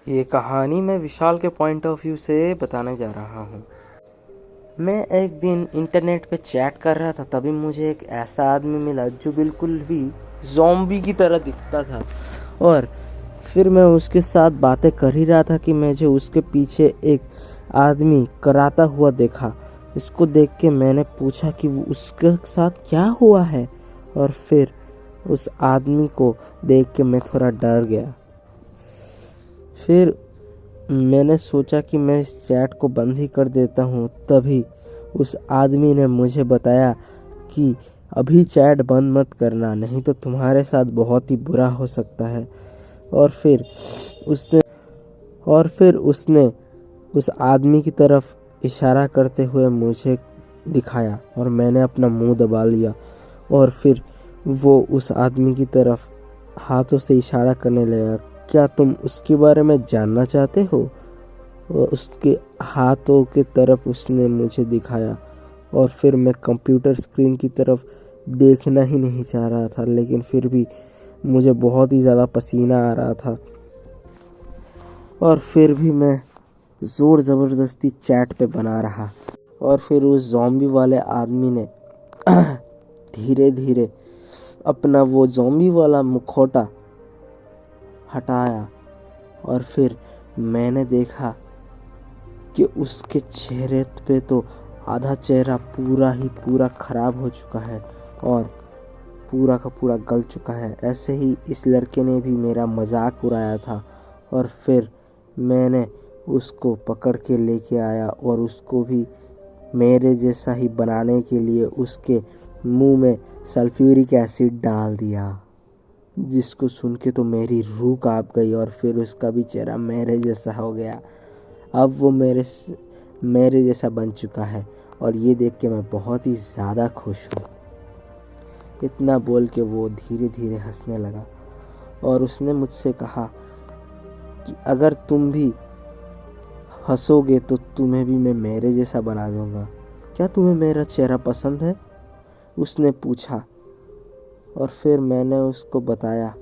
ये कहानी मैं विशाल के पॉइंट ऑफ व्यू से बताने जा रहा हूँ। मैं एक दिन इंटरनेट पे चैट कर रहा था, तभी मुझे एक ऐसा आदमी मिला जो बिल्कुल भी ज़ॉम्बी की तरह दिखता था। और फिर मैं उसके साथ बातें कर ही रहा था कि मुझे उसके पीछे एक आदमी कराता हुआ देखा। इसको देख के मैंने पूछा कि वो उसके साथ क्या हुआ है, और फिर उस आदमी को देख के मैं थोड़ा डर गया। फिर मैंने सोचा कि मैं इस चैट को बंद ही कर देता हूँ। तभी उस आदमी ने मुझे बताया कि अभी चैट बंद मत करना, नहीं तो तुम्हारे साथ बहुत ही बुरा हो सकता है। और फिर उसने उस आदमी की तरफ इशारा करते हुए मुझे दिखाया और मैंने अपना मुंह दबा लिया। और फिर वो उस आदमी की तरफ हाथों से इशारा करने लगा। क्या तुम उसके बारे में जानना चाहते हो? उसके हाथों की तरफ उसने मुझे दिखाया और फिर मैं कंप्यूटर स्क्रीन की तरफ देखना ही नहीं चाह रहा था, लेकिन फिर भी मुझे बहुत ही ज़्यादा पसीना आ रहा था। और फिर भी मैं ज़ोर ज़बरदस्ती चैट पे बना रहा। और फिर उस ज़ॉम्बी वाले आदमी ने धीरे धीरे अपना वो ज़ॉम्बी वाला मुखौटा हटाया और फिर मैंने देखा कि उसके चेहरे पे तो आधा चेहरा पूरा ख़राब हो चुका है और पूरा का पूरा गल चुका है। ऐसे ही इस लड़के ने भी मेरा मजाक उड़ाया था। और फिर मैंने उसको पकड़ के लेके आया और उसको भी मेरे जैसा ही बनाने के लिए उसके मुंह में सल्फ्यूरिक एसिड डाल दिया, जिसको सुन के तो मेरी रूह कांप गई। और फिर उसका भी चेहरा मेरे जैसा हो गया। अब वो मेरे जैसा बन चुका है और ये देख के मैं बहुत ही ज़्यादा खुश हूँ। इतना बोल के वो धीरे धीरे हंसने लगा और उसने मुझसे कहा कि अगर तुम भी हंसोगे तो तुम्हें भी मैं मेरे जैसा बना दूंगा। क्या तुम्हें मेरा चेहरा पसंद है? उसने पूछा। और फिर मैंने उसको बताया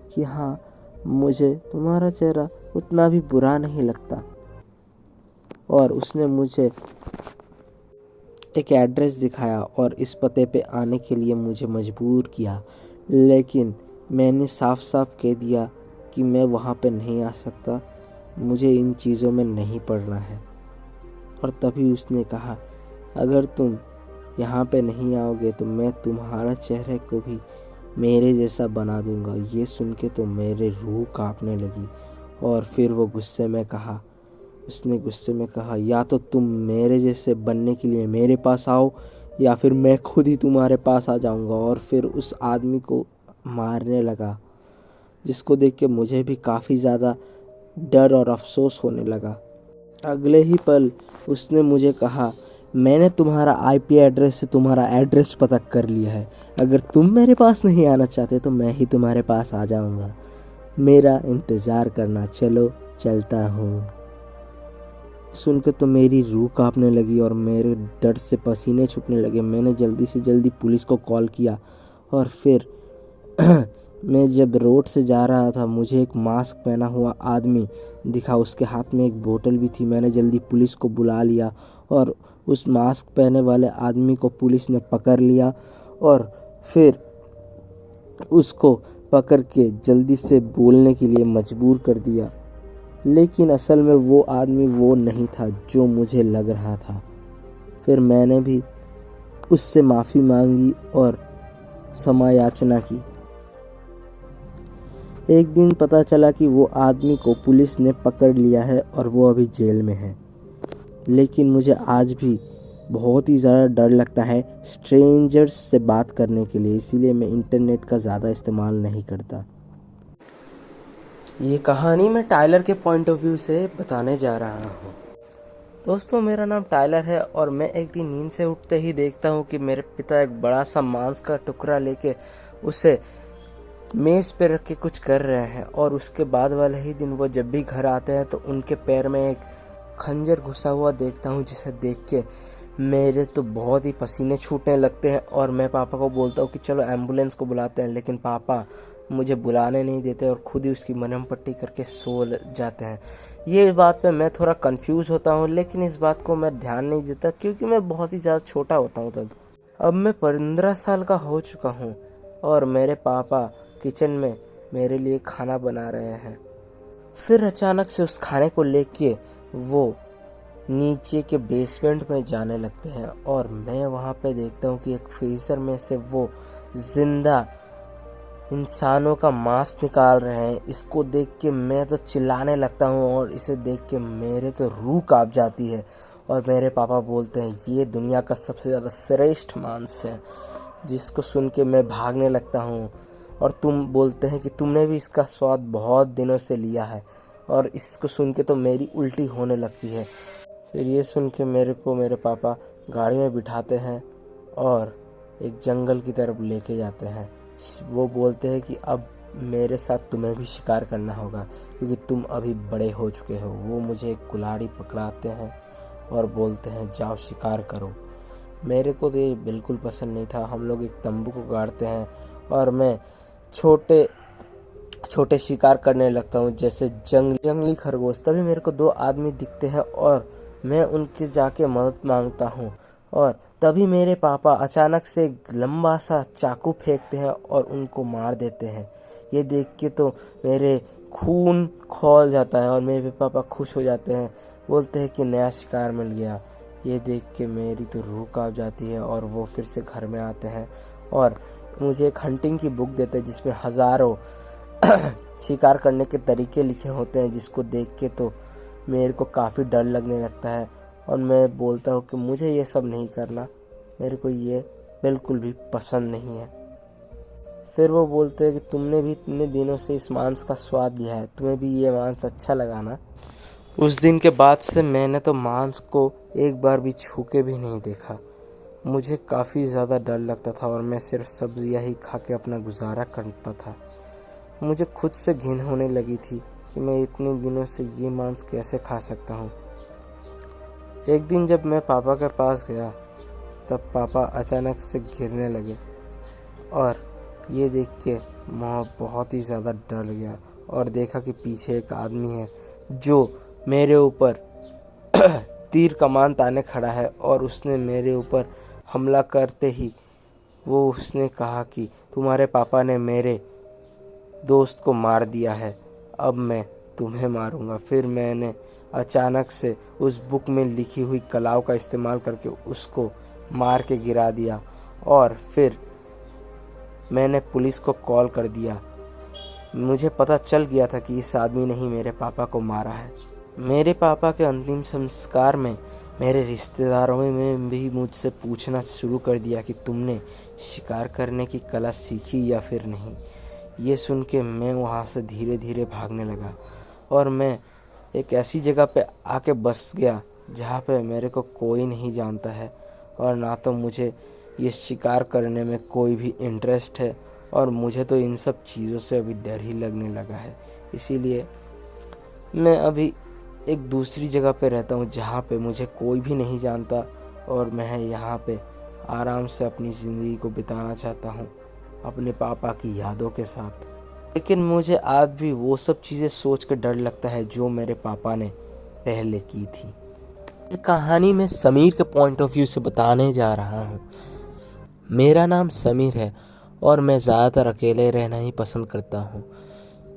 कि हाँ, मुझे तुम्हारा चेहरा उतना भी बुरा नहीं लगता। और उसने मुझे एक एड्रेस दिखाया और इस पते पे आने के लिए मुझे मजबूर किया, लेकिन मैंने साफ साफ कह दिया कि मैं वहाँ पे नहीं आ सकता, मुझे इन चीज़ों में नहीं पड़ना है। और तभी उसने कहा, अगर तुम यहाँ पे नहीं आओगे तो मैं तुम्हारा चेहरे को भी मेरे जैसा बना दूंगा। ये सुन के तो मेरे रूह कांपने लगी। और फिर वो उसने गुस्से में कहा, या तो तुम मेरे जैसे बनने के लिए मेरे पास आओ या फिर मैं खुद ही तुम्हारे पास आ जाऊंगा। और फिर उस आदमी को मारने लगा, जिसको देख के मुझे भी काफ़ी ज़्यादा डर और अफसोस होने लगा। अगले ही पल उसने मुझे कहा, मैंने तुम्हारा आईपी एड्रेस से तुम्हारा एड्रेस पता कर लिया है। अगर तुम मेरे पास नहीं आना चाहते तो मैं ही तुम्हारे पास आ जाऊंगा। मेरा इंतज़ार करना, चलो चलता हूँ। सुन के तो मेरी रूह कांपने लगी और मेरे डर से पसीने छूटने लगे। मैंने जल्दी से जल्दी पुलिस को कॉल किया। और फिर मैं जब रोड से जा रहा था, मुझे एक मास्क पहना हुआ आदमी दिखा। उसके हाथ में एक बोतल भी थी। मैंने जल्दी पुलिस को बुला लिया और उस मास्क पहने वाले आदमी को पुलिस ने पकड़ लिया और फिर उसको पकड़ के जल्दी से बोलने के लिए मजबूर कर दिया। लेकिन असल में वो आदमी वो नहीं था जो मुझे लग रहा था। फिर मैंने भी उससे माफ़ी मांगी और क्षमा याचना की। एक दिन पता चला कि वो आदमी को पुलिस ने पकड़ लिया है और वो अभी जेल में है। लेकिन मुझे आज भी बहुत ही ज़्यादा डर लगता है स्ट्रेंजर्स से बात करने के लिए, इसीलिए मैं इंटरनेट का ज़्यादा इस्तेमाल नहीं करता। ये कहानी मैं टाइलर के पॉइंट ऑफ व्यू से बताने जा रहा हूँ। दोस्तों, मेरा नाम टाइलर है और मैं एक दिन नींद से उठते ही देखता हूँ कि मेरे पिता एक बड़ा सा मांस का टुकड़ा लेके उसे मेज़ पे रख के कुछ कर रहे हैं। और उसके बाद वाले ही दिन वो जब भी घर आते हैं तो उनके पैर में एक खंजर घुसा हुआ देखता हूँ, जिसे देख के मेरे तो बहुत ही पसीने छूटने लगते हैं। और मैं पापा को बोलता हूँ कि चलो एम्बुलेंस को बुलाते हैं, लेकिन पापा मुझे बुलाने नहीं देते और खुद ही उसकी मरहम पट्टी करके सो जाते हैं। ये बात पे मैं थोड़ा कंफ्यूज होता हूँ, लेकिन इस बात को मैं ध्यान नहीं देता क्योंकि मैं बहुत ही ज़्यादा छोटा होता हूँ तब। अब मैं 15 साल का हो चुका हूँ और मेरे पापा किचन में मेरे लिए खाना बना रहे हैं। फिर अचानक से उस खाने को लेके वो नीचे के बेसमेंट में जाने लगते हैं और मैं वहाँ पे देखता हूँ कि एक फ्रीज़र में से वो जिंदा इंसानों का मांस निकाल रहे हैं। इसको देख के मैं तो चिल्लाने लगता हूँ और इसे देख के मेरे तो रूह कांप जाती है। और मेरे पापा बोलते हैं ये दुनिया का सबसे ज़्यादा श्रेष्ठ मांस है, जिसको सुन के मैं भागने लगता हूँ। और तुम बोलते हैं कि तुमने भी इसका स्वाद बहुत दिनों से लिया है, और इसको सुन के तो मेरी उल्टी होने लगती है। फिर ये सुन के मेरे को मेरे पापा गाड़ी में बिठाते हैं और एक जंगल की तरफ लेके जाते हैं। वो बोलते हैं कि अब मेरे साथ तुम्हें भी शिकार करना होगा क्योंकि तुम अभी बड़े हो चुके हो। वो मुझे एक कुल्हाड़ी पकड़ाते हैं और बोलते हैं जाओ शिकार करो। मेरे को तो ये बिल्कुल पसंद नहीं था। हम लोग एक तंबू को गाड़ते हैं और मैं छोटे छोटे शिकार करने लगता हूँ, जैसे जंगली खरगोश। तभी मेरे को 2 आदमी दिखते हैं और मैं उनके जाके मदद मांगता हूँ और तभी मेरे पापा अचानक से लंबा सा चाकू फेंकते हैं और उनको मार देते हैं। ये देख के तो मेरे खून खौल जाता है और मेरे पापा खुश हो जाते हैं, बोलते हैं कि नया शिकार मिल गया। ये देख के मेरी तो रूह कांप जाती है और वो फिर से घर में आते हैं और मुझे एक हंटिंग की बुक देते हैं जिसमें हज़ारों शिकार करने के तरीके लिखे होते हैं, जिसको देख के तो मेरे को काफ़ी डर लगने लगता है और मैं बोलता हूँ कि मुझे ये सब नहीं करना, मेरे को ये बिल्कुल भी पसंद नहीं है। फिर वो बोलते हैं कि तुमने भी इतने दिनों से इस मांस का स्वाद लिया है, तुम्हें भी ये मांस अच्छा लगा ना। उस दिन के बाद से मैंने तो मांस को एक बार भी छू के भी नहीं देखा। मुझे काफ़ी ज़्यादा डर लगता था और मैं सिर्फ सब्जियां ही खा के अपना गुजारा करता था। मुझे खुद से घिन होने लगी थी कि मैं इतने दिनों से ये मांस कैसे खा सकता हूँ। एक दिन जब मैं पापा के पास गया तब पापा अचानक से गिरने लगे और ये देख के मैं बहुत ही ज़्यादा डर गया और देखा कि पीछे एक आदमी है जो मेरे ऊपर तीर कमान ताने खड़ा है और उसने मेरे ऊपर हमला करते ही उसने कहा कि तुम्हारे पापा ने मेरे दोस्त को मार दिया है, अब मैं तुम्हें मारूंगा। फिर मैंने अचानक से उस बुक में लिखी हुई कलाओं का इस्तेमाल करके उसको मार के गिरा दिया और फिर मैंने पुलिस को कॉल कर दिया। मुझे पता चल गया था कि इस आदमी ने ही मेरे पापा को मारा है। मेरे पापा के अंतिम संस्कार में मेरे रिश्तेदारों में भी मुझसे पूछना शुरू कर दिया कि तुमने शिकार करने की कला सीखी या फिर नहीं। ये सुन के मैं वहाँ से धीरे धीरे भागने लगा और मैं एक ऐसी जगह पे आके बस गया जहाँ पे मेरे को कोई नहीं जानता है और ना तो मुझे ये शिकार करने में कोई भी इंटरेस्ट है और मुझे तो इन सब चीज़ों से अभी डर ही लगने लगा है। इसीलिए मैं अभी एक दूसरी जगह पे रहता हूँ जहाँ पे मुझे कोई भी नहीं जानता और मैं यहाँ पे आराम से अपनी ज़िंदगी को बिताना चाहता हूँ अपने पापा की यादों के साथ। लेकिन मुझे आज भी वो सब चीज़ें सोच कर डर लगता है जो मेरे पापा ने पहले की थी। ये कहानी मैं समीर के पॉइंट ऑफ व्यू से बताने जा रहा हूँ। मेरा नाम समीर है और मैं ज़्यादातर अकेले रहना ही पसंद करता हूँ।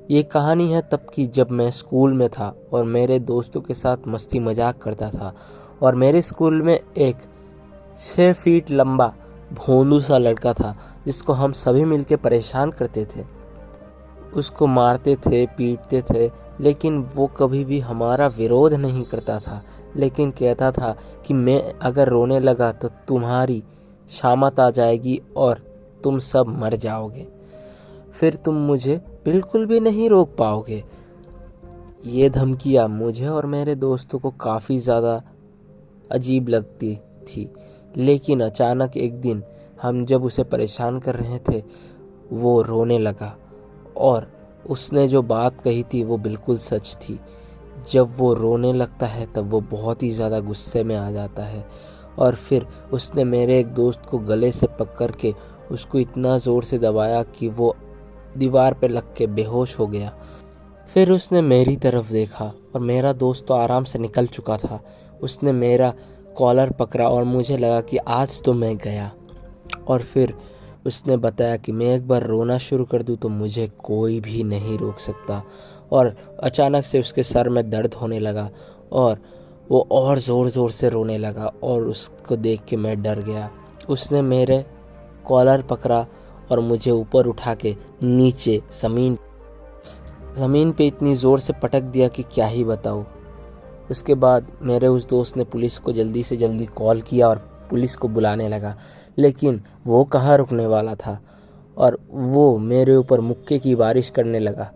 ये कहानी है तब की जब मैं स्कूल में था और मेरे दोस्तों के साथ मस्ती मजाक करता था और मेरे स्कूल में एक 6 फीट लंबा भोंदू सा लड़का था जिसको हम सभी मिलके परेशान करते थे। उसको मारते थे, पीटते थे, लेकिन वो कभी भी हमारा विरोध नहीं करता था, लेकिन कहता था कि मैं अगर रोने लगा तो तुम्हारी शामत आ जाएगी और तुम सब मर जाओगे, फिर तुम मुझे बिल्कुल भी नहीं रोक पाओगे। ये धमकियाँ मुझे और मेरे दोस्तों को काफ़ी ज़्यादा अजीब लगती थी, लेकिन अचानक एक दिन हम जब उसे परेशान कर रहे थे वो रोने लगा और उसने जो बात कही थी वो बिल्कुल सच थी। जब वो रोने लगता है तब वो बहुत ही ज़्यादा गुस्से में आ जाता है और फिर उसने मेरे एक दोस्त को गले से पकड़ के उसको इतना ज़ोर से दबाया कि वो दीवार पे लग के बेहोश हो गया। फिर उसने मेरी तरफ देखा और मेरा दोस्त तो आराम से निकल चुका था। उसने मेरा कॉलर पकड़ा और मुझे लगा कि आज तो मैं गया। और फिर उसने बताया कि मैं एक बार रोना शुरू कर दूं तो मुझे कोई भी नहीं रोक सकता। और अचानक से उसके सर में दर्द होने लगा और वो और ज़ोर ज़ोर से रोने लगा और उसको देख के मैं डर गया। उसने मेरे कॉलर पकड़ा और मुझे ऊपर उठा के नीचे ज़मीन पे इतनी ज़ोर से पटक दिया कि क्या ही बताऊँ। उसके बाद मेरे उस दोस्त ने पुलिस को जल्दी से जल्दी कॉल किया और पुलिस को बुलाने लगा, लेकिन वो कहाँ रुकने वाला था और वो मेरे ऊपर मुक्के की बारिश करने लगा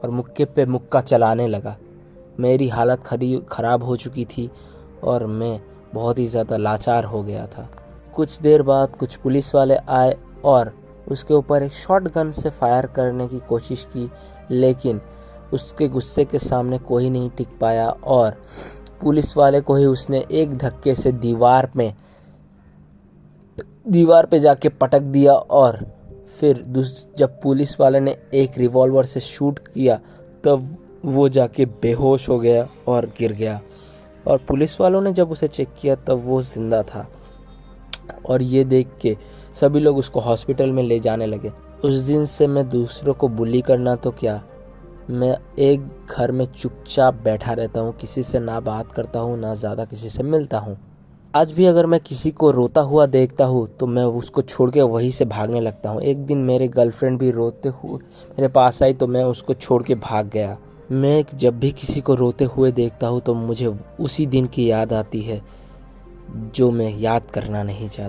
और मुक्के पे मुक्का चलाने लगा। मेरी हालत ख़राब हो चुकी थी और मैं बहुत ही ज़्यादा लाचार हो गया था। कुछ देर बाद कुछ पुलिस वाले आए और उसके ऊपर एक शॉटगन से फायर करने की कोशिश की, लेकिन उसके गुस्से के सामने कोई नहीं टिक पाया और पुलिस वाले को ही उसने एक धक्के से दीवार पे जाके पटक दिया। और फिर जब पुलिस वाले ने एक रिवॉल्वर से शूट किया तब वो जाके बेहोश हो गया और गिर गया। और पुलिस वालों ने जब उसे चेक किया तब वो जिंदा था और ये देख के सभी लोग उसको हॉस्पिटल में ले जाने लगे। उस दिन से मैं दूसरों को बुली करना तो क्या, मैं एक घर में चुपचाप बैठा रहता हूँ, किसी से ना बात करता हूँ ना ज़्यादा किसी से मिलता हूँ। आज भी अगर मैं किसी को रोता हुआ देखता हूँ तो मैं उसको छोड़ के वहीं से भागने लगता हूँ। एक दिन मेरे गर्लफ्रेंड भी रोते हुए मेरे पास आई तो मैं उसको छोड़ के भाग गया। मैं जब भी किसी को रोते हुए देखता हूँ तो मुझे उसी दिन की याद आती है जो मैं याद करना नहीं चाहता।